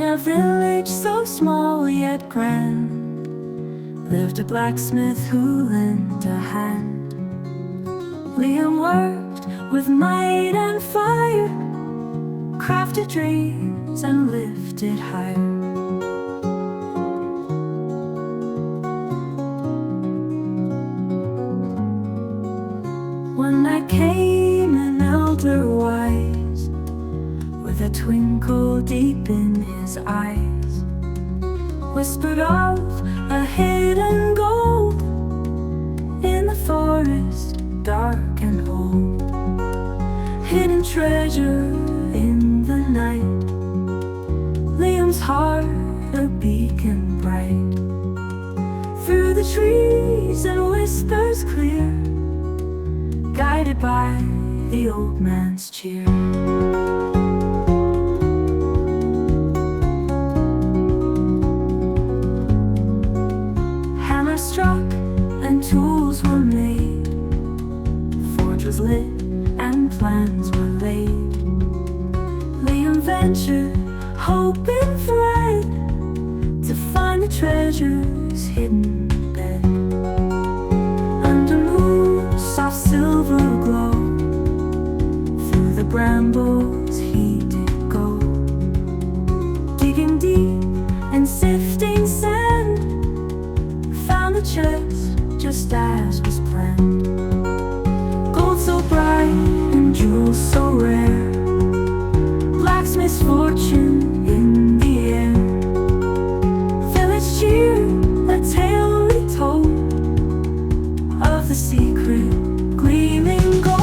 In a village so small yet grand lived a blacksmith who lent a hand. Liam worked with might and fire, crafted dreams and lifted higher. One night came an elder wise, with a twinkle deep in his eyes, whispered of a hidden gold in the forest dark and old. Hidden treasure in the night, Liam's heart a beacon bright. Through the trees and whispers clear, guided by the old man's cheer. Hammer struck and tools were made, forge was lit and plans were laid. Liam ventured, hope in thread, to find the treasure's hidden bed. Under moon's soft silver glow, through the brambles he did go, digging deep and sifting sand, found the chest just as was planned. Gold so bright and jewels so rare, blacksmith's fortune in the air. Village cheer, a tale retold of the secret gleaming gold.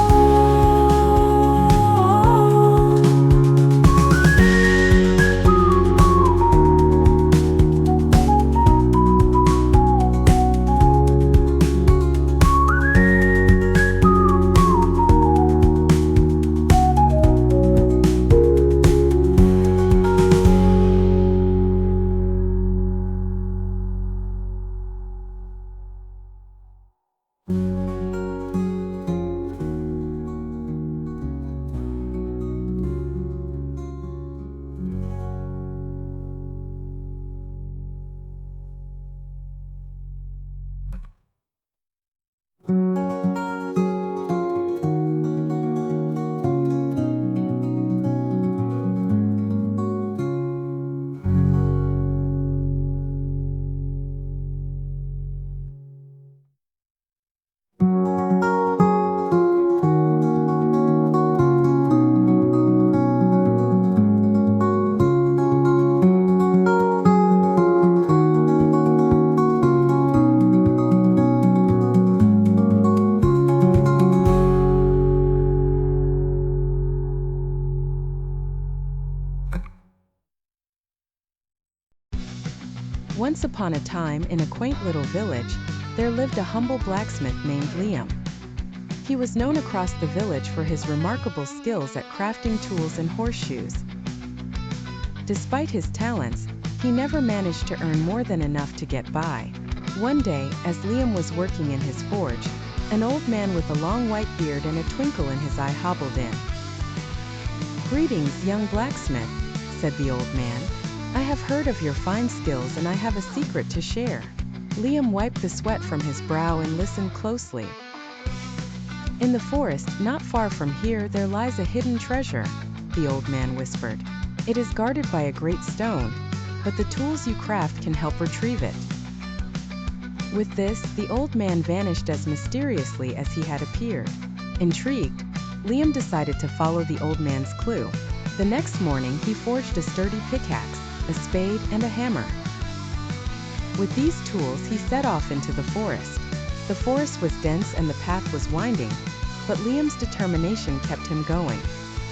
Once upon a time, in a quaint little village, there lived a humble blacksmith named Liam. He was known across the village for his remarkable skills at crafting tools and horseshoes. Despite his talents, he never managed to earn more than enough to get by. One day, as Liam was working in his forge, an old man with a long white beard and a twinkle in his eye hobbled in. "Greetings, young blacksmith," said the old man. "I have heard of your fine skills and I have a secret to share." Liam wiped the sweat from his brow and listened closely. "In the forest, not far from here, there lies a hidden treasure," the old man whispered. "It is guarded by a great stone, but the tools you craft can help retrieve it." With this, the old man vanished as mysteriously as he had appeared. Intrigued, Liam decided to follow the old man's clue. The next morning, he forged a sturdy pickaxe, a spade, and a hammer. With these tools, he set off into the forest. The forest was dense and the path was winding, but Liam's determination kept him going.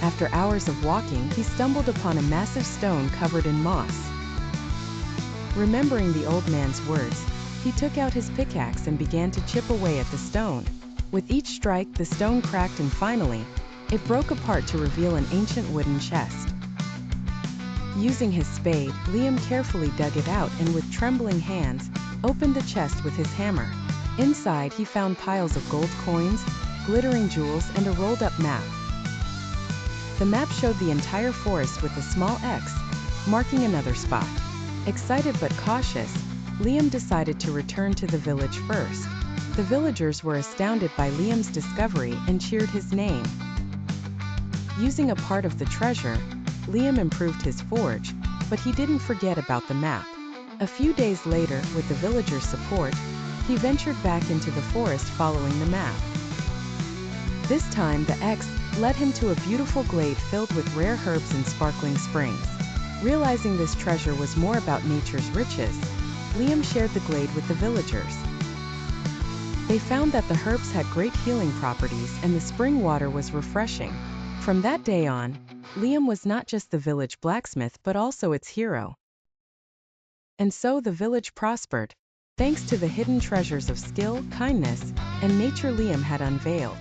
After hours of walking, he stumbled upon a massive stone covered in moss. Remembering the old man's words, he took out his pickaxe and began to chip away at the stone. With each strike, the stone cracked and finally, it broke apart to reveal an ancient wooden chest. Using his spade, Liam carefully dug it out and with trembling hands, opened the chest with his hammer. Inside, he found piles of gold coins, glittering jewels, and a rolled-up map. The map showed the entire forest with a small X, marking another spot. Excited but cautious, Liam decided to return to the village first. The villagers were astounded by Liam's discovery and cheered his name. Using a part of the treasure, Liam improved his forge, but he didn't forget about the map. A few days later, with the villagers' support, he ventured back into the forest following the map. This time, the X led him to a beautiful glade filled with rare herbs and sparkling springs. Realizing this treasure was more about nature's riches, Liam shared the glade with the villagers. They found that the herbs had great healing properties and the spring water was refreshing. From that day on, Liam was not just the village blacksmith but also its hero. And so the village prospered, thanks to the hidden treasures of skill, kindness, and nature Liam had unveiled.